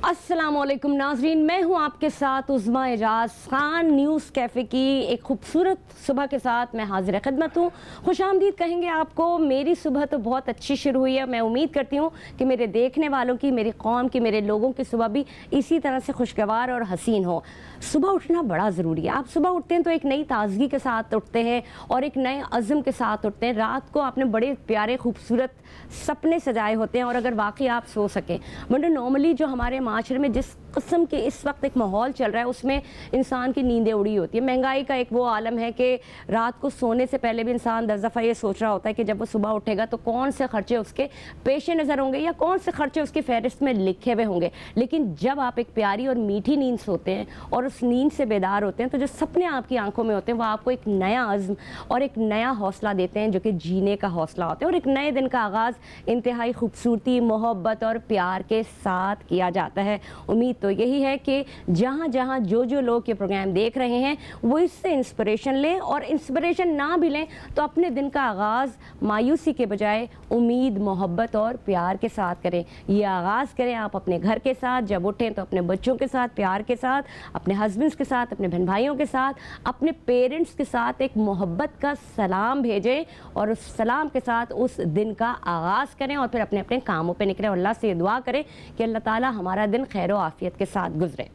अस्सलामुअलैकुम नाज़रीन, मैं हूं आपके साथ उज़्मा एजाज खान। न्यूज़ कैफ़े की एक खूबसूरत सुबह के साथ मैं हाजिर खिदमत हूं। खुशामदीद कहेंगे आपको। मेरी सुबह तो बहुत अच्छी शुरू हुई है। मैं उम्मीद करती हूं कि मेरे देखने वालों की, मेरी कौम की, मेरे लोगों की सुबह भी इसी तरह से खुशगवार और हसीन हो। सुबह उठना बड़ा ज़रूरी है। आप सुबह उठते हैं तो एक नई ताजगी के साथ उठते हैं और एक नए अज़्म के साथ उठते हैं। रात को आपने बड़े प्यारे खूबसूरत सपने सजाए होते हैं और अगर वाकई आप सो सकें, वरना नॉर्मली जो हमारे माशरे में जिस किस्म के इस वक्त एक माहौल चल रहा है उसमें इंसान की नींदें उड़ी होती है। महंगाई का एक वो आलम है कि रात को सोने से पहले भी इंसान 10 दफ़ा ये सोच रहा होता है कि जब वो सुबह उठेगा तो कौन से खर्चे उसके पेश नज़र होंगे या कौन से खर्चे उसकी फहरिस्त में लिखे हुए होंगे। लेकिन जब आप एक प्यारी और मीठी नींद सोते हैं और उस नींद से बेदार होते हैं तो जो सपने आपकी आंखों में होते हैं वो आपको एक नया अज़्म और एक नया हौसला देते हैं, जो कि जीने का हौसला होता है। और एक नए दिन का आगाज़ इंतहाई खूबसूरती, मोहब्बत और प्यार के साथ किया जाता है। उम्मीद तो यही है कि जहाँ जहाँ जो लोग ये प्रोग्राम देख रहे हैं वो इससे इंस्पिरेशन लें, और इंस्पिरेशन ना भी लें तो अपने दिन का आगाज़ मायूसी के बजाय उम्मीद, मोहब्बत और प्यार के साथ करें। ये आगाज़ करें आप अपने घर के साथ, जब उठें तो अपने बच्चों के साथ प्यार के साथ, अपने हस्बैंड्स के साथ, अपने बहन भाइयों के साथ, अपने पेरेंट्स के साथ एक मोहब्बत का सलाम भेजें और उस सलाम के साथ उस दिन का आगाज़ करें और फिर अपने अपने कामों पे निकलें। अल्लाह से दुआ करें कि अल्लाह ताला हमारा दिन खैर आफियत के साथ गुजरे।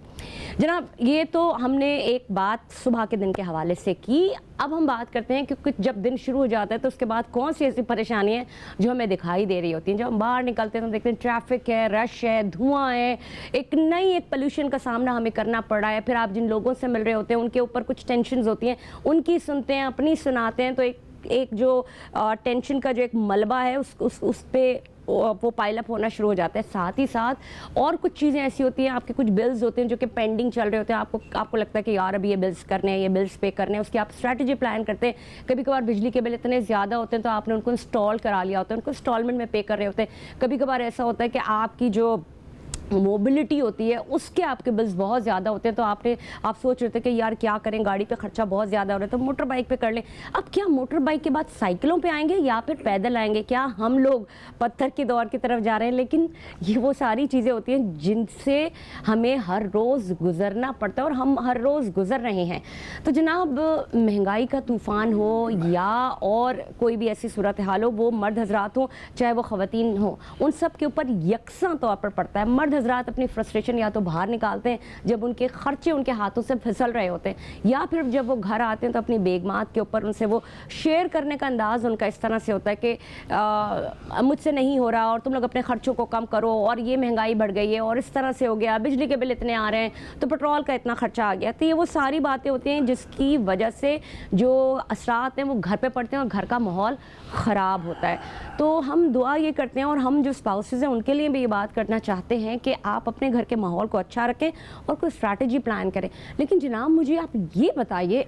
जनाब, ये तो हमने एक बात सुबह के दिन के हवाले से की। अब हम बात करते हैं कि जब दिन शुरू हो जाता है तो उसके बाद कौन सी ऐसी परेशानी है जो हमें दिखाई दे रही होती हैं। जब हम बाहर निकलते हैं तो देखते हैं ट्रैफिक है, रश है, धुआं है, एक पोल्यूशन का सामना हमें करना पड़ रहा है। फिर आप जिन लोगों से मिल रहे होते हैं उनके ऊपर कुछ टेंशन होती हैं, उनकी सुनते हैं, अपनी सुनाते हैं, तो एक जो टेंशन का जो एक मलबा है उस पे वो पाइल अप होना शुरू हो जाता है। साथ ही साथ और कुछ चीज़ें ऐसी होती हैं, आपके कुछ बिल्स होते हैं जो कि पेंडिंग चल रहे होते हैं। आपको लगता है कि यार अभी ये बिल्स करने हैं, ये बिल्स पे करने हैं, उसकी आप स्ट्रैटेजी प्लान करते हैं। कभी कभार बिजली के बिल इतने ज़्यादा होते हैं तो आपने उनको इंस्टॉल करा लिया होता है, उनको इंस्टॉलमेंट में पे कर रहे होते हैं। कभी कभार ऐसा होता है कि आपकी जो मोबिलिटी होती है उसके आपके बिल्स बहुत ज़्यादा होते हैं, तो आप सोच रहे थे कि यार क्या करें, गाड़ी पे खर्चा बहुत ज़्यादा हो रहा है तो मोटर बाइक पे कर लें। अब क्या मोटर बाइक के बाद साइकिलों पे आएंगे या फिर पैदल आएंगे? क्या हम लोग पत्थर के दौर की तरफ जा रहे हैं? लेकिन ये वो सारी चीज़ें होती हैं जिनसे हमें हर रोज़ गुजरना पड़ता है और हम हर रोज़ गुजर रहे हैं। तो जनाब, महंगाई का तूफ़ान हो या और कोई भी ऐसी सूरत हाल हो, वो मर्द हजरात हो चाहे वो ख़वातीन हो, उन सब के ऊपर यकसा तौर पर पड़ता है। मर्द हजरात अपनी फ्रस्ट्रेशन या तो बाहर निकालते हैं जब उनके खर्चे उनके हाथों से फिसल रहे होते हैं, या फिर जब वो घर आते हैं तो अपनी बेगमात के ऊपर उनसे वो शेयर करने का अंदाज़ उनका इस तरह से होता है कि मुझसे नहीं हो रहा और तुम लोग अपने खर्चों को कम करो, और ये महंगाई बढ़ गई है और इस तरह से हो गया, बिजली के बिल इतने आ रहे हैं तो पेट्रोल का इतना खर्चा आ गया। तो ये वो सारी बातें होती हैं जिसकी वजह से जो असरात हैं वो घर पर पड़ते हैं और घर का माहौल ख़राब होता है। तो हम दुआ ये करते हैं और हम जो स्पाउसेस हैं उनके लिए भी ये बात करना चाहते हैं कि आप अपने घर के माहौल को अच्छा रखें और कोई स्ट्रैटेजी प्लान करें। लेकिन जनाब, मुझे आप ये बताइए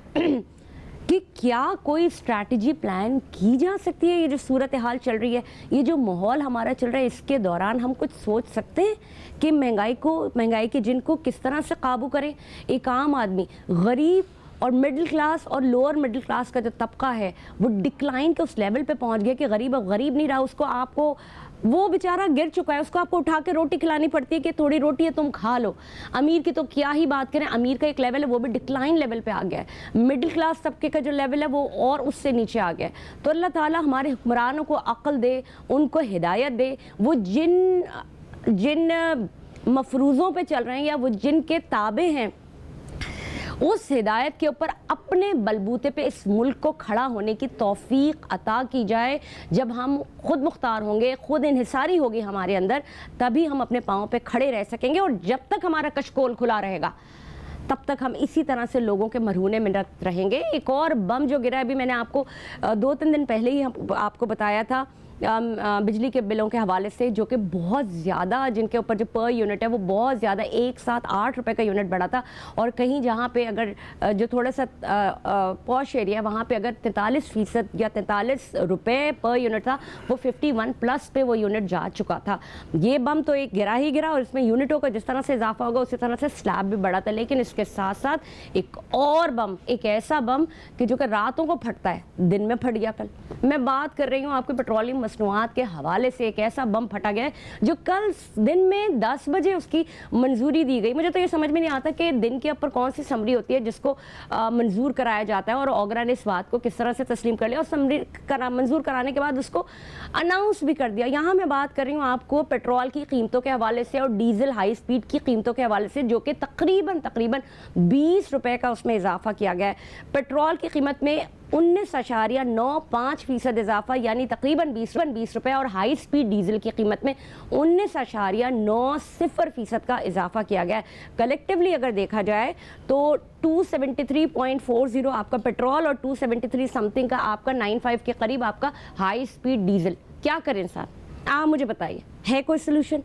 कि क्या कोई स्ट्रैटेजी प्लान की जा सकती है? ये जो सूरत हाल चल रही है, ये जो माहौल हमारा चल रहा है, इसके दौरान हम कुछ सोच सकते हैं कि महंगाई के जिन को किस तरह से काबू करें? एक आम आदमी, गरीब और मिडिल क्लास और लोअर मिडिल क्लास का जो तबका है वो डिक्लाइन के उस लेवल पे पहुंच गया कि गरीब अब गरीब नहीं रहा, वो बेचारा गिर चुका है, उसको आपको उठा के रोटी खिलानी पड़ती है कि थोड़ी रोटी है तुम खा लो। अमीर की तो क्या ही बात करें, अमीर का एक लेवल है वो भी डिक्लाइन लेवल पे आ गया है। मिडिल क्लास तबके का जो लेवल है वो और उससे नीचे आ गया है। तो अल्लाह ताला हमारे हुक्मरानों को अक्ल दे, उनको हिदायत दे, वो जिन मफरूज़ों पे चल रहे हैं या वो जिनके ताबे हैं उस हिदायत के ऊपर अपने बलबूते पे इस मुल्क को खड़ा होने की तौफीक अता की जाए। जब हम खुद मुख्तार होंगे, खुद इन्हिसारी होगी हमारे अंदर, तभी हम अपने पाँव पे खड़े रह सकेंगे। और जब तक हमारा कशकोल खुला रहेगा तब तक हम इसी तरह से लोगों के मरहूने में रहेंगे। एक और बम जो गिरा है, अभी मैंने आपको 2-3 दिन पहले ही आपको बताया था बिजली के बिलों के हवाले से, जो कि बहुत ज़्यादा, जिनके ऊपर जो पर यूनिट है वो बहुत ज़्यादा, एक साथ 8 रुपये का यूनिट बढ़ा था। और कहीं जहाँ पे अगर जो थोड़ा सा पॉश एरिया वहाँ पे अगर 43% या 43 रुपये पर यूनिट था, वो 51 प्लस पे वो यूनिट जा चुका था। ये बम तो एक गिरा ही गिरा और इसमें यूनिटों का जिस तरह से इजाफा होगा उसी तरह से स्लैब भी बढ़ा था। लेकिन इसके साथ साथ एक और बम, एक ऐसा बम कि जो कि रातों को फटता है, दिन में फट गया कल। मैं बात कर रही हूँ आपके पेट्रोलियम मसनूआत के हवाले से एक ऐसा बम फटा गया है जो कल दिन में 10 बजे उसकी मंजूरी दी गई। मुझे तो ये समझ में नहीं आता कि दिन के ऊपर कौन सी समरी होती है जिसको मंजूर कराया जाता है, और ओगरा ने इस बात को किस तरह से तस्लीम कर लिया और समरी मंजूर कराने के बाद उसको अनाउंस भी कर दिया। यहाँ मैं बात कर रही हूँ आपको पेट्रोल की कीमतों के हवाले से और डीजल हाई स्पीड की कीमतों के हवाले से, जो कि तकरीबन 20 रुपए का उसमें इजाफा किया गया है। पेट्रोल की कीमत में 19.95% इजाफा यानी तकरीबन 20 रुपए, और हाई स्पीड डीजल की कीमत में 19.90% का इजाफा किया गया है। कलेक्टिवली अगर देखा जाए तो 273.40 आपका पेट्रोल और 273 समथिंग का आपका 95 के करीब आपका हाई स्पीड डीजल। क्या करें इंसान, आप मुझे बताइए, है कोई सोल्यूशन?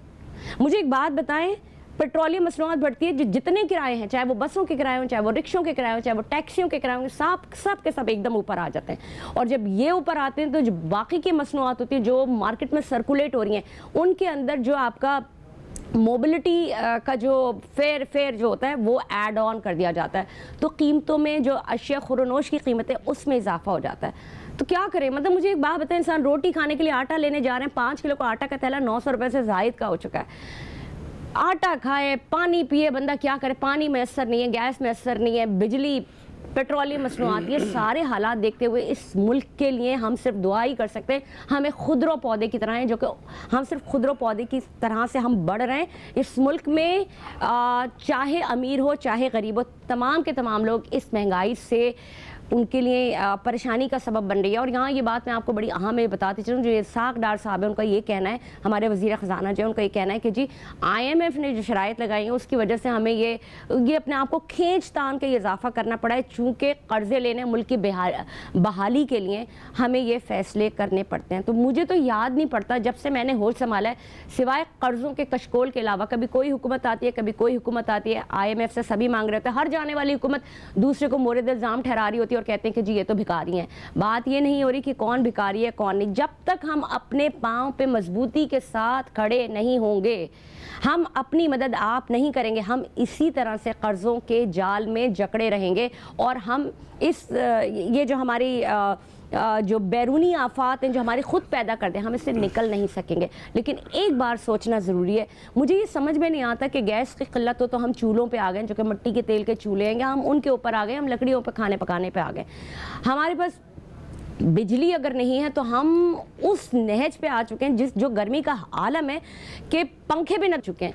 मुझे एक बात बताएं, पेट्रोलियम मसनूआत बढ़ती है, जितने किराए हैं, चाहे वो बसों के किराए हों, चाहे वो रिक्शों के किराए हों, चाहे वो टैक्सियों के किराए हों, सब के सब एकदम ऊपर आ जाते हैं। और जब ये ऊपर आते हैं तो जो बाकी की मसनूआत होती है जो मार्केट में सर्कुलेट हो रही हैं, उनके अंदर जो आपका मोबिलिटी का जो फेयर जो होता है वो ऐड ऑन कर दिया जाता है, तो कीमतों में जो अशिया खुरनोश की कीमत है उसमें इजाफा हो जाता है। तो क्या करें? मतलब मुझे एक बात बताएं, इंसान रोटी खाने के लिए आटा लेने जा रहे हैं, 5 किलो का आटा का थैला 900 रुपये से जायद का हो चुका है। आटा खाए, पानी पिए, बंदा क्या करे? पानी मैसर नहीं है, गैस मैसर नहीं है, बिजली, पेट्रोलियम मसनूआत, ये सारे हालात देखते हुए इस मुल्क के लिए हम सिर्फ दुआ ही कर सकते हैं। हमें खुदरो पौधे की तरह हैं, जो कि हम सिर्फ खुदरो पौधे की तरह से हम बढ़ रहे हैं इस मुल्क में। चाहे अमीर हो चाहे गरीब हो, तमाम के तमाम लोग इस महंगाई से उनके लिए परेशानी का सबब बन रही है। और यहाँ ये बात मैं आपको बड़ी अहम है बताती चलूँ, जो इसाक डार साहब है उनका ये कहना है, हमारे वज़ीर ख़जाना जो है उनका ये कहना है कि जी IMF ने जो शराइत लगाई हैं उसकी वजह से हमें ये अपने आप को खींच तान के इजाफा करना पड़ा है, चूँकि कर्ज़े लेने मुल्क की बहाली के लिए हमें ये फ़ैसले करने पड़ते हैं। तो मुझे तो याद नहीं पड़ता जब से मैंने होश संभाला है, सिवाय कर्ज़ों के कशकोल के अलावा कभी कोई हुकूमत आती है, कभी कोई हुकूमत आती है, IMF से सभी मांग रहे होते हैं, हर जाने वाली हुकूमत दूसरे को मोरद इल्ज़ाम ठहरा रही होती है और कहते हैं कि जी ये तो भिखारी हैं। बात ये नहीं हो रही कि कौन भिखारी है कौन नहीं। जब तक हम अपने पाँव पे मजबूती के साथ खड़े नहीं होंगे, हम अपनी मदद आप नहीं करेंगे, हम इसी तरह से कर्ज़ों के जाल में जकड़े रहेंगे और हम ये जो हमारी जो बैरूनी आफात हैं जो हमारे खुद पैदा करते हैं, हम इससे निकल नहीं सकेंगे। लेकिन एक बार सोचना ज़रूरी है। मुझे ये समझ में नहीं आता कि गैस की किल्लत हो तो हम चूल्हों पे आ गए, जो कि मिट्टी के तेल के चूल्हे हैं, हम उनके ऊपर आ गए, हम लकड़ियों पे खाने पकाने पे आ गए। हमारे पास बिजली अगर नहीं है तो हम उस नहज पे आ चुके हैं जो गर्मी का आलम है कि पंखे भी न चुके हैं।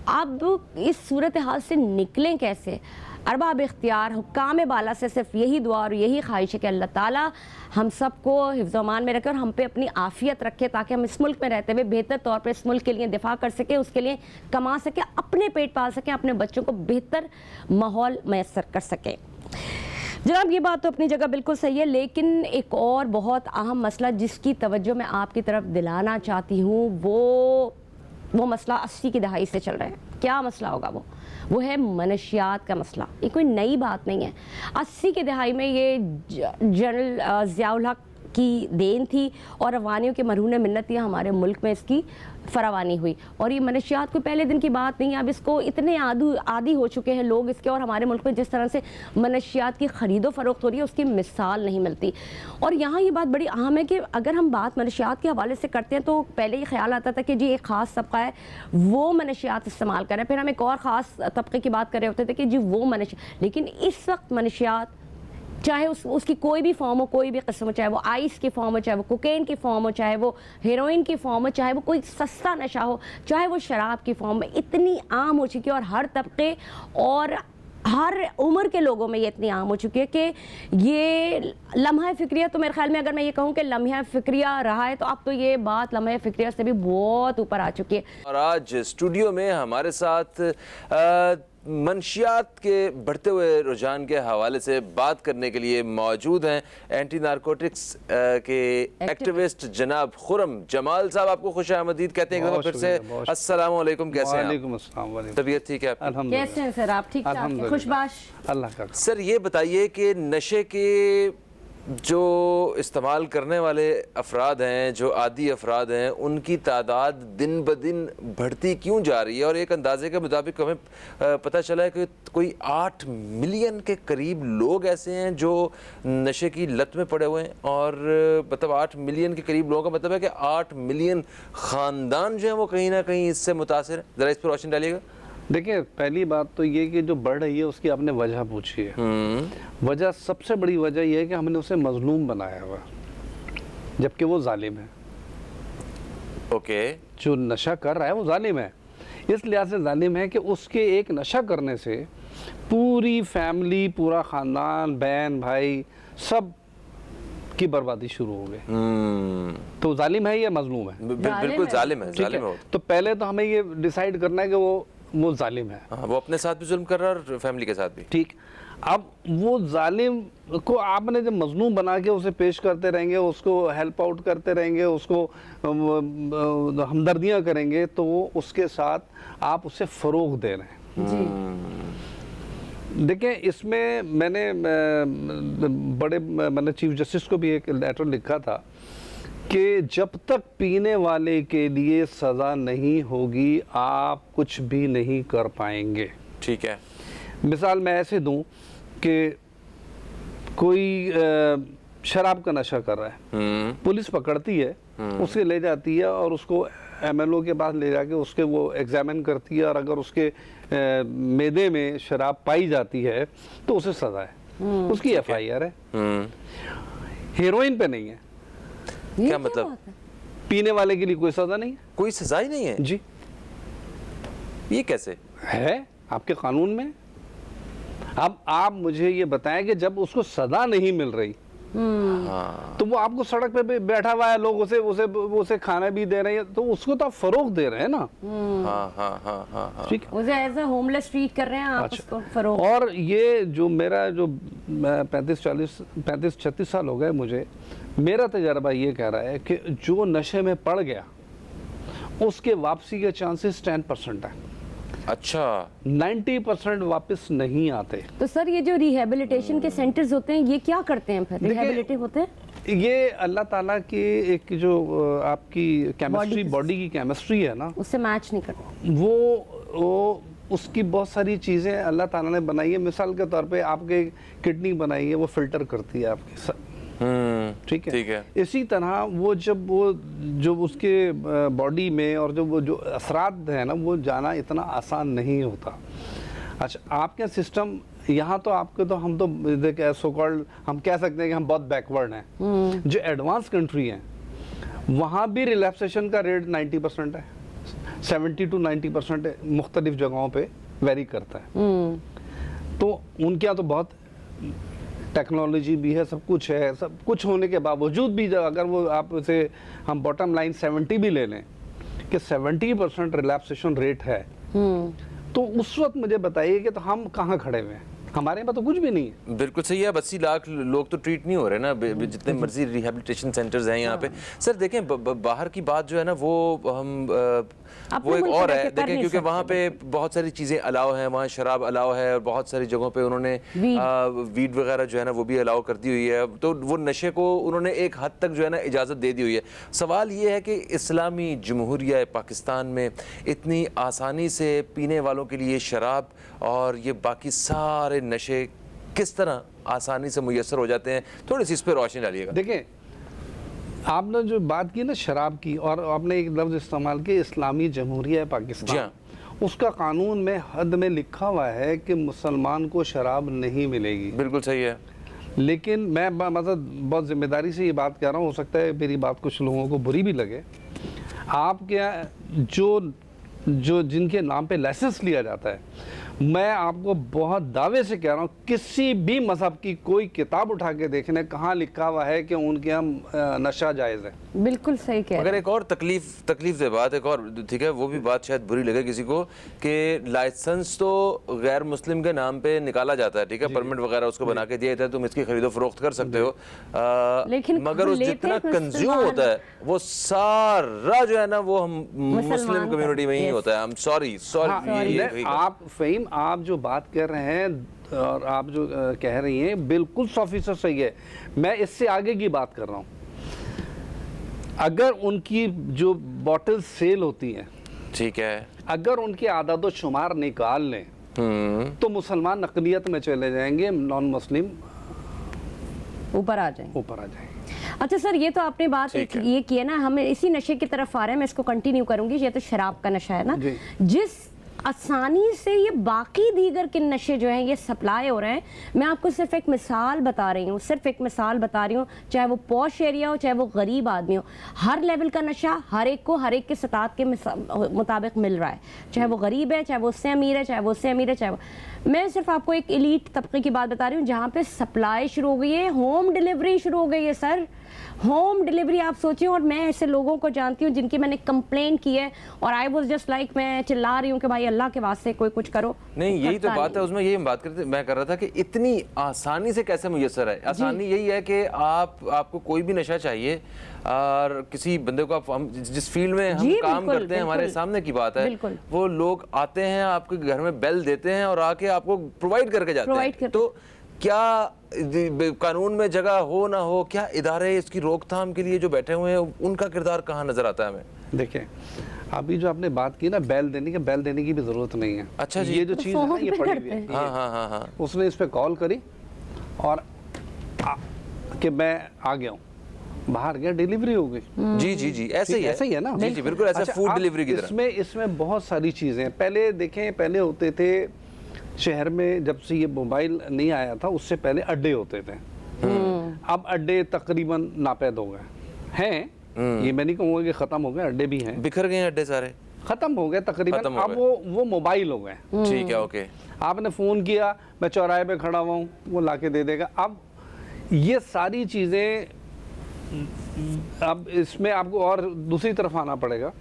अब इस सूरत हाल से निकलें कैसे? अरबाब इख्तियार हुक्काम बाला से सिर्फ यही दुआ और यही ख्वाहिश है कि अल्लाह ताला हम सबको हिफ्ज़ अमान में रखे और हम पे अपनी आफ़ियत रखे, ताकि हम इस मुल्क में रहते हुए बेहतर तौर पर इस मुल्क के लिए दिफा कर सकें, उसके लिए कमा सकें, अपने पेट पाल सकें, अपने बच्चों को बेहतर माहौल मैसर कर सकें। जनाब ये बात तो अपनी जगह बिल्कुल सही है, लेकिन एक और बहुत अहम मसला जिसकी तवज्जो मैं आपकी तरफ दिलाना चाहती हूँ वो मसला 80 की दहाई से चल रहा है। क्या मसला होगा? वो है मनशियात का मसला। ये कोई नई बात नहीं है। 80 की दहाई में ये जनरल ज़ियाउल हक की देन थी और अफगानियों के मरहून मिन्नत थी, हमारे मुल्क में इसकी फरावानी हुई। और ये मनशियात कोई पहले दिन की बात नहीं है, अब इसको इतने आदी हो चुके हैं लोग इसके, और हमारे मुल्क में जिस तरह से मनशियात की ख़रीदो फरोख्त हो रही है उसकी मिसाल नहीं मिलती। और यहाँ ये बात बड़ी अहम है कि अगर हम बात मनशियात के हवाले से करते हैं तो पहले ये ख्याल आता था कि जी एक ख़ास तबका है वो मनशियात इस्तेमाल कर रहे हैं, फिर हम एक और ख़ास तबके की बात कर रहे होते थे कि जी वो मनशियात। लेकिन इस वक्त मनशियात चाहे उसकी कोई भी फॉर्म हो, कोई भी किस्म हो, चाहे वो आइस की फॉर्म हो, चाहे वो कोकेन की फॉर्म हो, चाहे वो हेरोइन की फॉर्म हो, चाहे वो कोई सस्ता नशा हो, चाहे वो शराब की फॉर्म में, इतनी आम हो चुकी है और हर तबके और हर उम्र के लोगों में ये इतनी आम हो चुकी है कि ये लम्हा फ़िक्रिया, तो मेरे ख्याल में अगर मैं ये कहूँ कि लम्हा फ़िक्रिया रहा है तो अब तो ये बात लम्हा फ़िक्रिया से भी बहुत ऊपर आ चुकी है। और आज स्टूडियो में हमारे साथ मंशियात के बढ़ते हुए रुझान के हवाले से बात करने के लिए मौजूद हैं एंटी नारकोटिक्स के एक्टिविस्ट जनाब खुर्रम जमाल साहब। आपको खुशामदीद कहते हैं फिर से। अस्सलाम वालेकुम, कैसे हैं आप? तबीयत ठीक है? कैसे हैं सर आप? ठीक ठाक, खुशबाश? अल्लाह का। सर ये बताइए कि नशे के जो इस्तेमाल करने वाले अफराद हैं, जो आदी अफराद हैं, उनकी तादाद दिन ब दिन बढ़ती क्यों जा रही है? और एक अंदाजे के मुताबिक हमें पता चला है कि कोई 8 मिलियन के करीब लोग ऐसे हैं जो नशे की लत में पड़े हुए हैं। और मतलब 8 मिलियन के करीब लोगों का मतलब है कि 8 मिलियन ख़ानदान जो हैं वो कहीं ना कहीं इससे मुतासिर है। ज़रा इस पर रोशनी डालिएगा। देखिए, पहली बात तो ये कि जो बढ़ रही है उसकी आपने वजह पूछी है। वजह, सबसे बड़ी वजह यह है कि हमने उसे मजलूम बनाया हुआ, जबकि वो जालिम है। ओके। जो नशा कर रहा है वो जालिम है। इस लिहाज से जालिम है कि उसके एक नशा करने से पूरी फैमिली, पूरा ख़ानदान, बहन भाई सब की बर्बादी शुरू हो गई। तो जालिम है या मजलूम है? बिल्कुल जालिम है, ठीक जालिम है। है। तो पहले तो हमें ये डिसाइड करना है कि वो जालिम है। हाँ, वो अपने साथ भी जुल्म कर रहा है और फैमिली के साथ भी। ठीक। अब वो जालिम को आपने जब मजलूम बना के उसे पेश करते रहेंगे, उसको हेल्प आउट करते रहेंगे, उसको हमदर्दियाँ करेंगे, तो उसके साथ आप उसे फ़रोग़ दे रहे हैं। जी। देखिए, इसमें मैंने चीफ जस्टिस को भी एक लेटर लिखा था कि जब तक पीने वाले के लिए सज़ा नहीं होगी आप कुछ भी नहीं कर पाएंगे। ठीक है। मिसाल मैं ऐसे दूं कि कोई शराब का नशा कर रहा है, पुलिस पकड़ती है, उसे ले जाती है और उसको एमएलओ के पास ले जाके उसके वो एग्जामिन करती है, और अगर उसके मैदे में शराब पाई जाती है तो उसे सज़ा है, उसकी एफआईआर है। हेरोइन पे नहीं है। क्या मतलब? पीने वाले के लिए कोई सज़ा नहीं है, कोई सजा ही नहीं है जी। ये कैसे है आपके कानून में? अब आप मुझे ये बताएं कि जब उसको सजा नहीं मिल रही तो वो आपको सड़क पे बैठा हुआ है, लोग उसे खाना भी दे रहे हैं, तो उसको तो आप फरोग दे रहे हैं ना। हाँ। ठीक। उसे एज अ होमलेस ट्रीट कर रहे हैं आप। अच्छा। उसको फरोग। और ये जो मेरा जो 35-36 साल हो गए मुझे, मेरा तजर्बा ये कह रहा है कि जो नशे में पड़ गया उसके वापसी के चांसेस 10% है। अच्छा। 90% वापस नहीं आते। तो सर, ये जो रिहेबिलिटेशन के सेंटर्स होते हैं ये क्या करते हैं फिर? रिहेबिलिटेट होते हैं? ये अल्लाह ताला की एक जो आपकी केमिस्ट्री, बॉडी की केमिस्ट्री है ना, उससे मैच नहीं करता। वो उसकी बहुत सारी चीज़ें अल्लाह ताला ने बनाई है। मिसाल के तौर पे आपके किडनी बनाई है, वो फिल्टर करती है आपकी। ठीक है। इसी तरह वो जो उसके बॉडी में और जो वो जो असरात है ना, वो जाना इतना आसान नहीं होता। अच्छा, आपके सिस्टम यहाँ तो आपके तो हम तो देखिए सो कॉल्ड हम कह सकते हैं कि हम बहुत बैकवर्ड हैं। जो एडवांस कंट्री हैं वहाँ भी रिलैक्सेशन का रेट 90% है, 70 to 90% मुख्तलिफ जगहों पे वेरी करता है। तो उनके यहाँ तो बहुत टेक्नोलॉजी भी है, सब कुछ है। सब कुछ होने के बावजूद भी अगर वो आप उसे हम बॉटम लाइन 70 भी ले लें कि 70% रिलैक्सेशन रेट है, तो उस वक्त मुझे बताइए कि तो हम कहाँ खड़े हुए हैं? हमारे पास तो कुछ भी नहीं है। बिल्कुल सही है। 80 लाख लोग तो ट्रीट नहीं हो रहे ना, जितने मर्जी रिहेबिलिटेशन सेंटर्स हैं यहाँ पे। सर देखें, बाहर की बात जो है ना वो हम वो एक और है। देखें, क्योंकि वहाँ पे बहुत सारी चीज़ें अलाउ हैं, वहाँ शराब अलाउ है और बहुत सारी जगहों पे उन्होंने वीड वगैरह जो है ना वो भी अलाउ कर दी हुई है। तो वो नशे को उन्होंने एक हद तक जो है ना इजाज़त दे दी हुई है। सवाल ये है कि इस्लामी जमहूरिया पाकिस्तान में इतनी आसानी से पीने वालों के लिए शराब और ये बाकी सारे नशे किस तरह आसानी से मुयस्सर हो जाते हैं? थोड़ी सी इस पर रोशनी डालिएगा। देखिए, आपने जो बात की ना शराब की, और आपने एक लफ्ज़ इस्तेमाल किया इस्लामी जमहूरिया पाकिस्तान, उसका कानून में हद में लिखा हुआ है कि मुसलमान को शराब नहीं मिलेगी। बिल्कुल सही है। लेकिन मैं मतलब बहुत जिम्मेदारी से ये बात कह रहा हूँ, हो सकता है मेरी बात कुछ लोगों को बुरी भी लगे। आप क्या जो जिनके नाम पे लाइसेंस लिया जाता है, मैं आपको बहुत दावे से कह रहा हूँ, किसी भी मजहब की कोई किताब उठा के देखने कहाँ लिखा हुआ है कि उनके यहाँ नशा जायज़ है। बिल्कुल सही कह रहे हैं। अगर एक और तकलीफ से बात, एक और ठीक है, वो भी बात शायद बुरी लगे किसी को कि लाइसेंस तो गैर मुस्लिम के नाम पे निकाला जाता है, ठीक है, परमिट वगैरह उसको बना के दिया जाता है, तुम इसकी खरीदो फरोख्त कर सकते हो, लेकिन मगर उस जितना कंज्यूम होता है वो सारा जो है ना वो हम मुस्लिम कम्युनिटी में ही होता है। I'm sorry। आप फ़हीम, आप जो बात कर रहे हैं और आप जो कह रही हैं बिल्कुल 100% सही है। मैं इससे आगे की बात कर रहा हूँ। अगर उनकी जो बॉटल सेल होती है, ठीक है, अगर उनके आदाद शुमार निकाल लें तो मुसलमान अक़लियत में चले जाएंगे, नॉन मुस्लिम ऊपर आ जाएंगे। अच्छा सर, ये तो आपने बात ये की है ना, हमें इसी नशे की तरफ आ रहे हैं, मैं इसको कंटिन्यू करूंगी। ये तो शराब का नशा है ना, जिस आसानी से ये बाकी दीगर के नशे जो हैं ये सप्लाई हो रहे हैं। मैं आपको सिर्फ एक मिसाल बता रही हूँ, चाहे वो पॉश एरिया हो, चाहे वो गरीब आदमी हो, हर लेवल का नशा हर एक को हर एक के सतात के मुताबिक मिल रहा है, चाहे वो गरीब है, चाहे वो उससे अमीर है, चाहे वो मैं सिर्फ आपको एक एलीट तबके की बात बता रही हूँ जहाँ पे सप्लाई शुरू हो गई है, होम डिलीवरी शुरू हो गई है सर, होम डिलीवरी आप सोचिए। और मैं ऐसे लोगों को जानती हूँ जिनकी मैंने कंप्लेंट की है और आई वाज जस्ट लाइक मैं चिल्ला रही हूँ कि भाई अल्लाह के वास्ते कोई कुछ करो। नहीं, यही तो बात है, उसमें यही हम बात करते, मैं कर रहा था कि इतनी आसानी से कैसे मुयस्सर है। आसानी यही है कि आपको कोई भी नशा चाहिए और किसी बंदे को, आप हम जिस फील्ड में हम काम करते हैं, हमारे सामने की बात है, वो लोग आते हैं आपके घर में, बेल देते हैं और आके आपको प्रोवाइड करके जाते हैं। तो क्या कानून में जगह हो ना हो, क्या इदारे इसकी रोकथाम के लिए जो बैठे हुए हैं उनका किरदार कहाँ नजर आता है हमें? देखिए, अभी जो आपने बात की ना बैल देने की भी जरूरत नहीं है। अच्छा जी, ये जो चीज है ना, ये पड़ी हुई है। हाँ। उसने इस पे कॉल करी और कि मैं आ गया हूँ, बाहर गया, डिलीवरी हो गई। जी, ऐसे ही है ना। जी, बिल्कुल ऐसा फूड डिलीवरी की तरह। इसमें बहुत सारी चीजें पहले देखें, पहले होते थे शहर में, जब से ये मोबाइल नहीं आया था उससे पहले अड्डे होते थे। अब अड्डे तकरीबन नापैद हो गए हैं। ये मैं नहीं कहूँगा कि खत्म हो गए, अड्डे भी हैं, बिखर गए अड्डे सारे, खत्म हो गए तकरीबन। अब वो मोबाइल हो गए। ठीक है, ओके, आपने फोन किया, मैं चौराहे पे खड़ा हुआ हूँ, वो लाके दे देगा। अब ये सारी चीजें, अब इसमें आपको और दूसरी तरफ आना पड़ेगा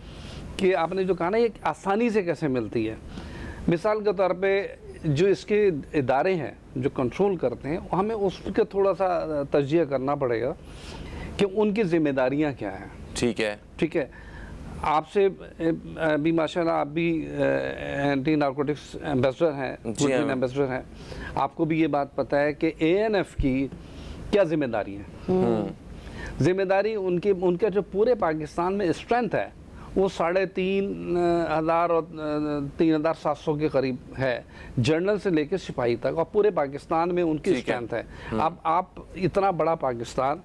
कि आपने जो कहा ना, ये आसानी से कैसे मिलती है। मिसाल के तौर पे जो इसके इदारे हैं जो कंट्रोल करते हैं, हमें उसके थोड़ा सा तज्जिया करना पड़ेगा कि उनकी जिम्मेदारियां क्या हैं। ठीक है। आपसे अभी माशाल्लाह आप भी एंटी नारकोटिक्स एम्बेसडर हैं, एम्बेसडर हैं, आपको भी ये बात पता है कि ANF की क्या जिम्मेदारी है। जिम्मेदारी उनके जो पूरे पाकिस्तान में स्ट्रेंथ है वो 3,500 और 3,700 के करीब है, जनरल से लेकर सिपाही तक, और पूरे पाकिस्तान में उनकी स्ट्रेंथ है। अब आप इतना बड़ा पाकिस्तान,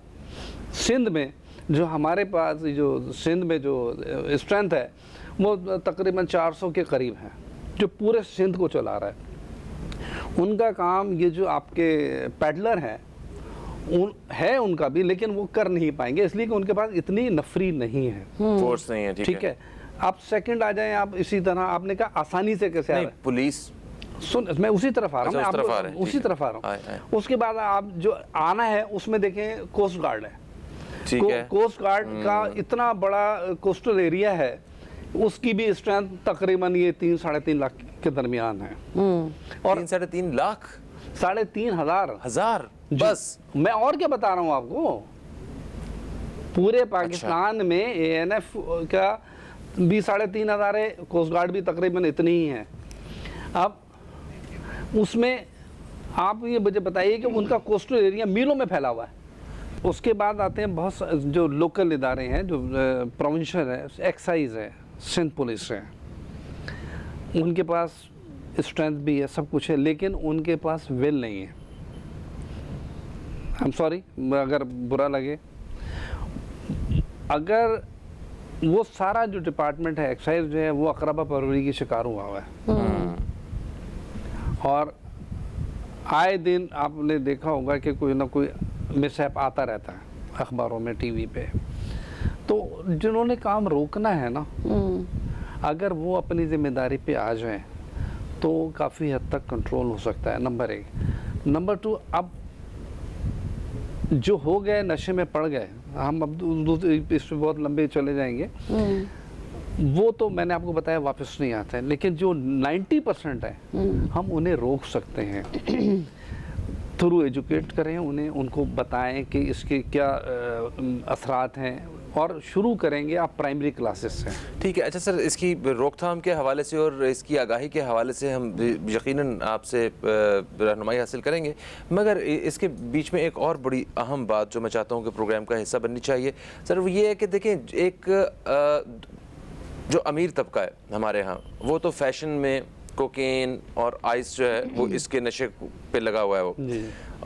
सिंध में जो हमारे पास जो सिंध में जो स्ट्रेंथ है वो तकरीबन 400 के करीब है, जो पूरे सिंध को चला रहा है। उनका काम ये जो आपके पैडलर हैं है उनका भी, लेकिन वो कर नहीं पाएंगे इसलिए कि उनके पास इतनी नफरी नहीं है, फोर्स नहीं है। ठीक है। आप सेकंड आ जाएं, आप इसी तरह आपने कहा आसानी से कैसे आ रहा है पुलिस। सुन, मैं उसी तरफ आ रहा हूँ, उसी तरफ आ रहा हूँ। उसके बाद आप जो आना है उसमें देखें कोस्ट गार्ड है, कोस्ट गार्ड का इतना बड़ा कोस्टल एरिया है, उसकी भी स्ट्रेंथ तकरीबन ये 3-3.5 लाख के दरमियान है। और 3-3.5 लाख, 3,500 बस। मैं और क्या बता रहा हूँ आपको, पूरे पाकिस्तान में ANF का भी 3,500 है, कोस्ट गार्ड भी तकरीबन इतनी ही है। अब उसमें आप ये मुझे बताइए कि उनका कोस्टल एरिया मीलों में फैला हुआ है। उसके बाद आते हैं बहुत जो लोकल इदारे हैं, जो प्रोविंशियल है, एक्साइज है, सिंध पुलिस है, उनके पास स्ट्रेंथ भी है, सब कुछ है, लेकिन उनके पास विल नहीं है। I'm sorry अगर बुरा लगे, अगर वो सारा जो डिपार्टमेंट है, एक्साइज जो है, वो अकरबा परवरी की शिकार हुआ है। और आए दिन आपने देखा होगा कि कोई ना कोई मिसहैप आता रहता है अखबारों में, टीवी पे। तो जिन्होंने काम रोकना है ना, अगर वो अपनी जिम्मेदारी पे आ जाएं तो काफ़ी हद तक कंट्रोल हो सकता है, नंबर 1। नंबर 2, अब जो हो गए नशे में पड़ गए, हम अब इस पे बहुत लंबे चले जाएंगे, वो तो मैंने आपको बताया वापस नहीं आता है, लेकिन जो 90% है हम उन्हें रोक सकते हैं थ्रू एजुकेट करें उन्हें, उनको बताएं कि इसके क्या असरात हैं और शुरू करेंगे आप प्राइमरी क्लासेस से। ठीक है। अच्छा सर, इसकी रोकथाम के हवाले से और इसकी आगाही के हवाले से हम यकीनन आपसे रहनुमाई हासिल करेंगे, मगर इसके बीच में एक और बड़ी अहम बात जो मैं चाहता हूँ कि प्रोग्राम का हिस्सा बननी चाहिए सर, वो ये है कि देखें, एक जो अमीर तबका है हमारे यहाँ, वो तो फैशन में कोकेन और आइस जो है वो इसके नशे पे लगा हुआ है वो,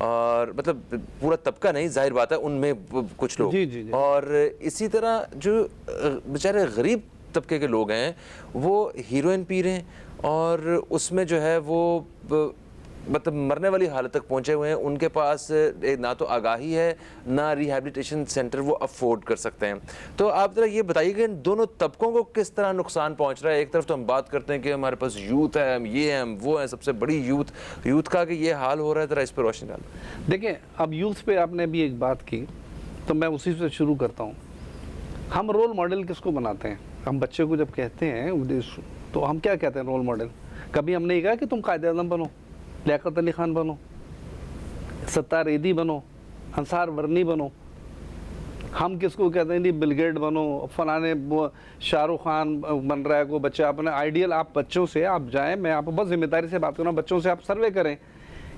और मतलब पूरा तबका नहीं, जाहिर बात है उनमें कुछ लोग, जी। और इसी तरह जो बेचारे गरीब तबके के लोग हैं वो हीरोइन पी रहे हैं, और उसमें जो है वो मतलब मरने वाली हालत तक पहुंचे हुए हैं। उनके पास ना तो आगाही है, ना रिहैबिलिटेशन सेंटर वो अफोर्ड कर सकते हैं। तो आप जरा ये बताइए कि इन दोनों तबकों को किस तरह नुकसान पहुंच रहा है। एक तरफ तो हम बात करते हैं कि हमारे पास यूथ है, हम ये हैं, हम वो हैं, सबसे बड़ी यूथ का कि ये हाल हो रहा है, ज़रा इस पर रोशनी डालो। देखिए, अब यूथ पे आपने भी एक बात की, तो मैं उसी से शुरू करता हूँ। हम रोल मॉडल किसको बनाते हैं? हम बच्चे को जब कहते हैं तो हम क्या कहते हैं रोल मॉडल? कभी हमने ये कहा कि तुम कायदे आज़म बनो, लियाकत अली खान बनो, सत्तार ईदी बनो, अंसार वर्नी बनो। हम किसको कहते हैं? नहीं, बिल गेट बनो, फलाने शाहरुख खान बन रहा है कोई बच्चा। अपने आइडियल आप बच्चों से आप जाएं, मैं आपको बहुत जिम्मेदारी से बात कर रहा हूँ, बच्चों से आप सर्वे करें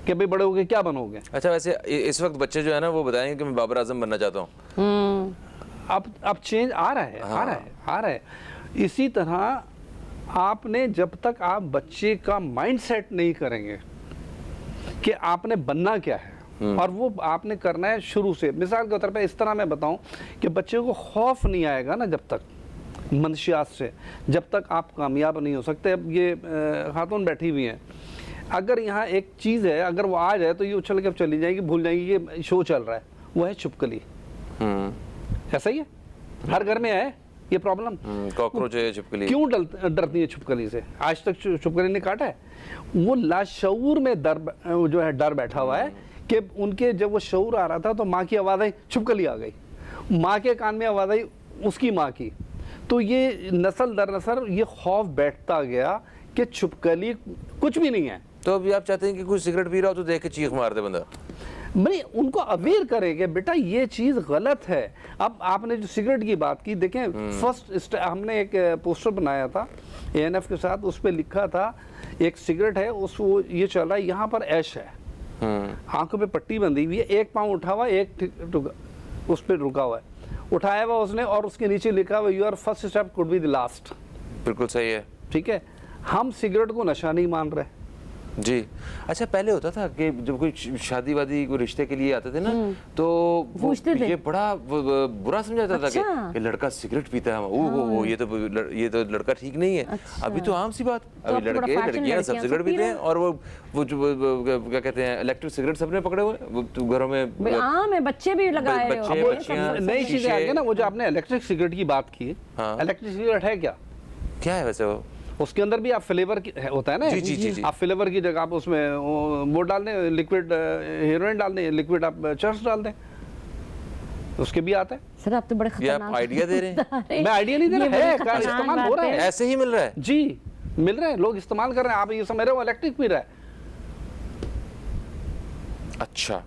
कि भाई बड़े होके क्या बनोगे। अच्छा, वैसे इस वक्त बच्चे जो है ना वो बताएंगे कि मैं बाबर आजम बनना चाहता हूँ। अब चेंज आ रहा है, आ रहा है। इसी तरह आपने जब तक आप बच्चे का माइंड सेट नहीं करेंगे कि आपने बनना क्या है, और वो आपने करना है शुरू से। मिसाल के तौर पे इस तरह मैं बताऊं कि बच्चे को खौफ नहीं आएगा ना जब तक मंशियात से, जब तक आप कामयाब नहीं हो सकते। अब ये खातून बैठी हुई हैं, अगर यहाँ एक चीज़ है, अगर वो आ जाए तो ये उछल के चली जाएगी, भूल जाएंगी कि शो चल रहा है, वो है छुपकली। ऐसा ही है, हर घर में है ये प्रॉब्लम। कॉकरोच है, छिपकली। क्यों डरती है छिपकली से? आज तक छिपकली ने काटा है? वो लाशऊर में डर बैठा हुआ है कि उनके जब वो शऊर आ रहा था तो माँ की आवाज़ आई, छिपकली आ गई, माँ के कान में आवाज़ आई उसकी माँ की। तो ये नस्ल दर नस्ल ये खौफ बैठता गया कि छिपकली कुछ भी नहीं है। तो अभी आप चाहते हैं कि कोई सिगरेट पी रहा हो तो देख के चीख मार दे बंदा? भाई उनको अवेयर करेंगे, बेटा ये चीज़ गलत है। अब आपने जो सिगरेट की बात की, देखें फर्स्ट हमने एक पोस्टर बनाया था ANF के साथ, उस पर लिखा था एक सिगरेट है, वो ये चल रहा है, यहाँ पर ऐश है, आंखों पे पट्टी बंधी हुई है, एक पाँव उठा हुआ, एक उस पर रुका हुआ है, उठाया हुआ उसने, और उसके नीचे लिखा हुआ your first step could be the last. बिल्कुल सही है। ठीक है, हम सिगरेट को नशा नहीं मान रहे जी। अच्छा, पहले होता था कि जब कोई शादी वादी कोई रिश्ते के लिए आते थे ना तो ये बड़ा बुरा समझा जाता था कि लड़का सिगरेट पीता है, ओहो ये तो लड़का ठीक नहीं है। अभी तो आम सी बात, अभी लड़के लड़कियां सब सिगरेट पीते हैं, और वो क्या कहते हैं इलेक्ट्रिक सिगरेट सबने पकड़े हुए, वो घरों में आम है, बच्चे भी लगाए हैं। नई चीजें आ गई ना, वो जो आपने इलेक्ट्रिक सिगरेट की बात की, इलेक्ट्रिक सिगरेट है क्या है वैसे? उसके अंदर भी आप फ्लेवर होता है ना, जी। आप फ्लेवर की जगह आप उसमें वो डाल दें, लिक्विड हेरोइन डाल दें, लिक्विड आप चर्च डाल दें, उसके भी आता है। सर आप तो बड़े खतरनाक आइडिया दे रहे हैं। मैं आइडिया नहीं दे रहा है, इस्तेमाल हो रहा है, ऐसे ही मिल रहा है जी, मिल रहा है, लोग इस्तेमाल कर रहे हैं। आप ये समझ रहे हो इलेक्ट्रिक पी रहा है। अच्छा,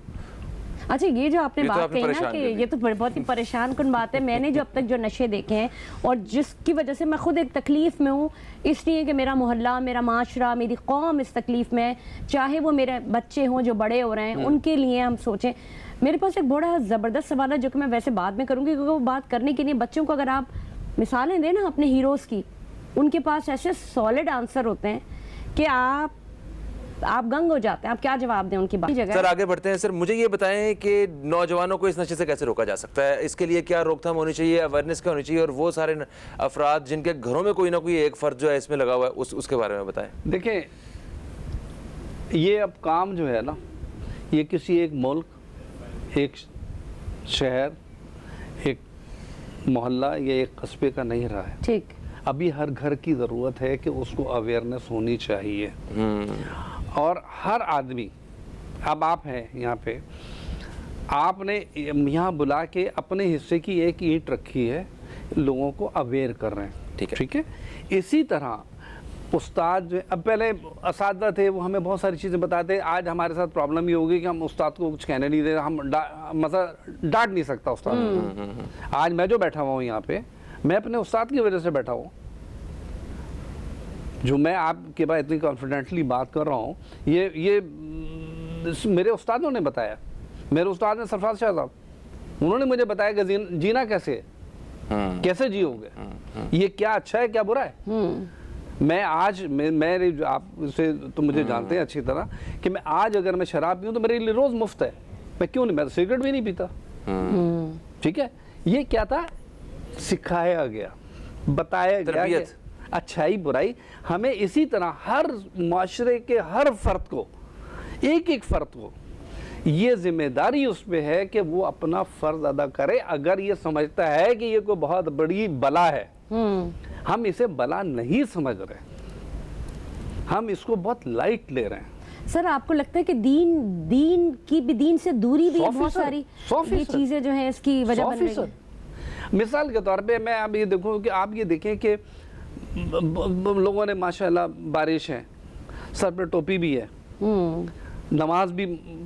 ये जो आपने बात कही ना कि ये तो बहुत ही परेशान कुन बात है। मैंने जो अब तक जो नशे देखे हैं और जिसकी वजह से मैं खुद एक तकलीफ़ में हूँ, इसलिए कि मेरा मोहल्ला, मेरा माशरा, मेरी कौम इस तकलीफ़ में है, चाहे वो मेरे बच्चे हों जो बड़े हो रहे हैं, उनके लिए हम सोचें। मेरे पास एक बड़ा ज़बरदस्त सवाल है जो कि मैं वैसे बाद में करूँगी, क्योंकि वो बात करने के लिए बच्चों को अगर आप मिसालें दें ना अपने हीरोज़ की, उनके पास ऐसे सॉलिड आंसर होते हैं कि आप गंग हो जाते हैं। आप क्या जवाब दें उनकी बात? सर आगे बढ़ते हैं। सर मुझे ये बताएं कि नौजवानों को इस नशे से कैसे रोका जा सकता है, इसके लिए क्या रोकथाम होनी चाहिए, अवेयरनेस क्या होनी चाहिए, और वो सारे अफराद जिनके घरों में कोई ना कोई एक फर्द जो है इसमें लगा हुआ है उसके बारे में बताएं। देखें, ये अब काम जो है ना, ये किसी एक मुल्क, एक शहर, एक मोहल्ला या एक कस्बे का नहीं रहा है। ठीक, अभी हर घर की ज़रूरत है कि उसको अवेयरनेस होनी चाहिए, और हर आदमी, अब आप हैं यहाँ पे, आपने यहाँ बुला के अपने हिस्से की एक ईंट रखी है, लोगों को अवेयर कर रहे हैं। ठीक है। इसी तरह उस्ताद जो अब पहले असातिज़ा थे वो हमें बहुत सारी चीज़ें बताते। आज हमारे साथ प्रॉब्लम ये होगी कि हम उस्ताद को कुछ कहने नहीं दे, हम मतलब डांट नहीं सकता उस्ताद। आज मैं जो बैठा हुआ हूँ यहाँ पे, मैं अपने उस्ताद की वजह से बैठा हूँ। जो मैं आपके बाद इतनी कॉन्फिडेंटली बात कर रहा हूँ, ये मेरे उस्तादों ने बताया। मेरे उस्ताद ने सरफराज शाह साहब, उन्होंने मुझे बताया कि जीना कैसे है, कैसे जियोगे, ये क्या अच्छा है क्या बुरा है। मैं आज मेरे जो आपसे तो मुझे जानते हैं अच्छी तरह कि मैं आज अगर मैं शराब पीऊँ तो मेरे लिए रोज़ मुफ्त है। मैं क्यों नहीं, मैं सिगरेट भी नहीं पीता। ठीक है, ये क्या था, सिखाया गया, बताया गया कि अच्छाई बुराई। हमें इसी तरह हर माशरे के हर फर्द को, एक एक फर्द को ये जिम्मेदारी उस पे है कि वो अपना फर्ज अदा करे। अगर ये समझता है कि ये कोई बहुत बड़ी बला है, हम इसे बला नहीं समझ रहे, हम इसको बहुत लाइट ले रहे हैं। सर आपको लगता है कि दीन से दूरी भी बहुत सारी ये चीजें जो हैं इसकी वजह बन रही है? मिसाल के तौर पे मैं अब ये देखूं कि आप ये देखें कि लोगों ने माशाल्लाह बारिश है, सर पे टोपी भी है, नमाज भी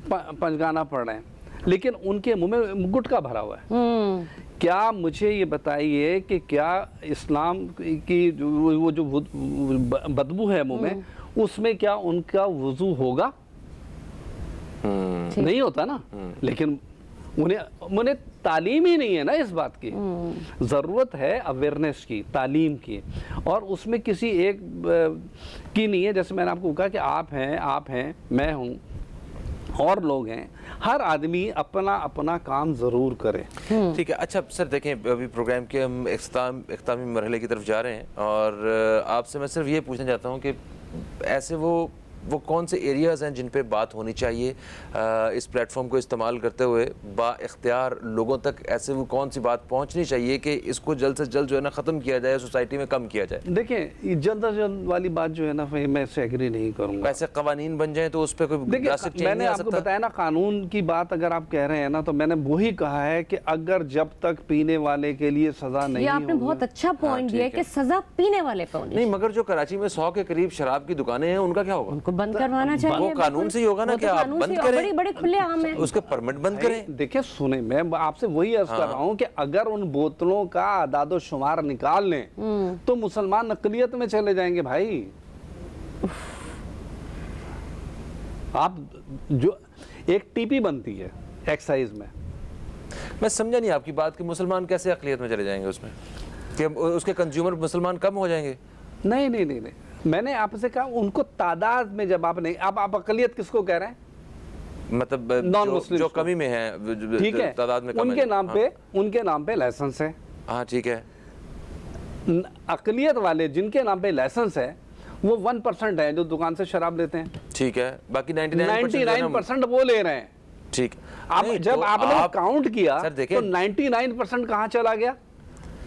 पंजगाना पढ़ रहे हैं, लेकिन उनके मुंह में गुटखा भरा हुआ है। क्या मुझे ये बताइए कि क्या इस्लाम की वो जो बदबू है मुंह में, उसमें क्या उनका वुजू होगा? नहीं होता ना। लेकिन उन्हें तालीम ही नहीं है ना इस बात की। ज़रूरत है अवेयरनेस की, तालीम की, और उसमें किसी एक की नहीं है। जैसे मैंने आपको कहा कि आप हैं, मैं हूँ, और लोग हैं, हर आदमी अपना अपना काम ज़रूर करे। ठीक है। अच्छा सर देखें, अभी प्रोग्राम के हम इख्तितामी मरहले की तरफ जा रहे हैं, और आपसे मैं सिर्फ ये पूछना चाहता हूँ कि ऐसे वो कौन से एरियाज़ हैं जिन पे बात होनी चाहिए इस प्लेटफॉर्म को इस्तेमाल करते हुए बाइख्तियार लोगों तक? ऐसे वो कौन सी बात पहुंचनी चाहिए कि इसको जल्द से जल्द जो है ना ख़त्म किया जाए, सोसाइटी में कम किया जाए? देखिए, जल्द से जल्द वाली बात जो है ना, मैं इससे एग्री नहीं करूँगा। ऐसे कवानीन बन जाए तो उस पर कोई ड्रास्टिक चेंज मैंने आपको बताया ना, कानून की बात अगर आप कह रहे हैं ना, तो मैंने वही कहा है कि अगर जब तक पीने वाले के लिए सजा नहीं, आपने बहुत अच्छा पॉइंट दिया कि सजा पीने वाले पे होनी नहीं, मगर जो कराची में 100 के करीब शराब की दुकानें हैं, उनका क्या होगा? उनको बंद करवाना चाहिए। वो कानून से ही होगा ना, क्या आप बंद करें? बड़े खुले आम है, उसके परमिट बंद करें। देखिए सुने, मैं आपसे वही अर्ज कर रहा हूँ कि अगर उन बोतलों का आदादो शुमार निकाल लें तो मुसलमान अक़लियत में चले जाएंगे भाई। आप जो एक टीपी बनती है एक्साइज में, मैं समझा नहीं आपकी बात कि मुसलमान कैसे अक़लियत में चले जाएंगे उसमें, कि उसके कंज्यूमर मुसलमान कम हो जाएंगे? नहीं, मैंने आपसे कहा उनको तादाद में, जब आपने आप अक़लियत किसको कह रहे हैं? मतलब नॉन मुस्लिम जो कमी में है, ठीक है, तादाद में कम उनके है। नाम पे उनके नाम पे लाइसेंस है। हाँ ठीक है। अक़लियत वाले जिनके नाम पे लाइसेंस है वो 1% है जो दुकान से शराब लेते हैं। ठीक है, बाकी 99% वो ले रहे हैं। ठीक। अब जब आपने काउंट किया सर देखें, तो 99% कहाँ चला गया?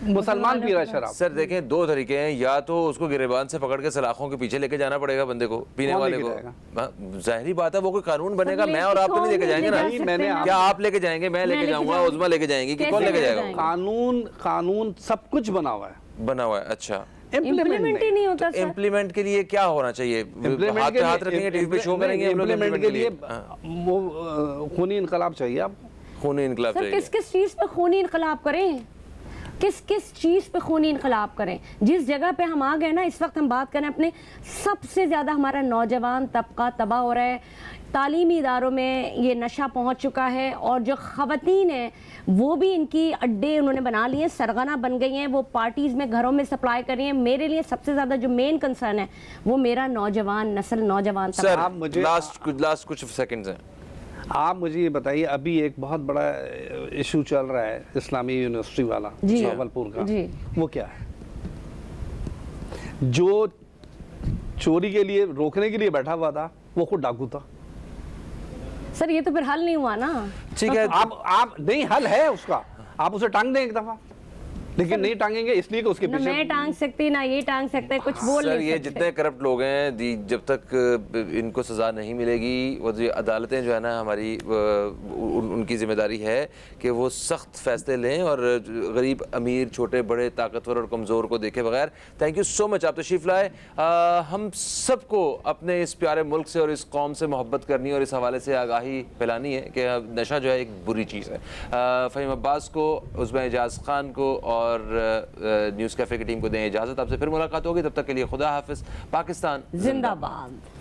मुसलमान पी रहा शराब। सर देखें, दो तरीके हैं, या तो उसको गिरेबान से पकड़ के सलाखों के पीछे लेके जाना पड़ेगा बंदे को, पीने वाले को। जाहिर बात है वो कोई कानून बनेगा, मैं और आप तो नहीं लेके जाएंगे ना। मैंने क्या आप लेके जाएंगे, मैं लेके जाऊंगा, उज़मा लेके जाएंगी, कि कौन लेके जाएगा? कानून सब कुछ बना हुआ है। अच्छा, इम्प्लीमेंट ही नहीं होता। इम्प्लीमेंट के लिए क्या होना चाहिए? हाथ पे हाथ रखेंगे, टीवी पे शो करेंगे हम लोग? इम्प्लीमेंट के लिए वो खूनी इनकलाब चाहिए आपको। खूनी इनकलाब चाहिए। किस किस चीज पे खूनी इनकलाब करें? किस चीज़ पे खूनी इनकलाब करें? जिस जगह पे हम आ गए ना, इस वक्त हम बात करें अपने, सबसे ज़्यादा हमारा नौजवान तबका तबाह हो रहा है। तालीमी इदारों में ये नशा पहुंच चुका है, और जो ख़वातीन हैं वो भी इनकी अड्डे उन्होंने बना लिए, सरगना बन गई हैं, वो पार्टीज़ में, घरों में सप्लाई कर रही हैं। मेरे लिए सबसे ज़्यादा जो मेन कंसर्न है वो मेरा नौजवान नस्ल, नौजवान तबका। आप मुझे लास्ट कुछ सेकंड्स हैं, आप मुझे ये बताइए, अभी एक बहुत बड़ा इशू चल रहा है इस्लामी यूनिवर्सिटी वाला भावलपुर का, वो क्या है? जो चोरी के लिए रोकने के लिए बैठा हुआ था वो खुद डाकू था। सर ये तो फिर हल नहीं हुआ ना। ठीक है, आप नहीं, हल है उसका, आप उसे टांग दें एक दफा। लेकिन नहीं टांगेंगे इसलिए कि उसके ना पीछे मैं टांग सकती ना ये टांग सकते, कुछ बोल सर नहीं ये सकते। जितने करप्ट लोग हैं जब तक इनको सज़ा नहीं मिलेगी, वो जो अदालतें जो है ना हमारी उनकी जिम्मेदारी है कि वो सख्त फैसले लें और गरीब अमीर छोटे बड़े ताकतवर और कमज़ोर को देखे बगैर। थैंक यू सो मच, आप तशरीफ़ लाए। हम सबको अपने इस प्यारे मुल्क से और इस कौम से मोहब्बत करनी और इस हवाले से आगाही फैलानी है कि नशा जो है एक बुरी चीज़ है। फ़हीम अब्बास को, उस्मा एजाज खान को और न्यूज़ कैफ़े की टीम को दें इजाज़त। आपसे फिर मुलाकात होगी, तब तक के लिए खुदा हाफिज़। पाकिस्तान जिंदाबाद।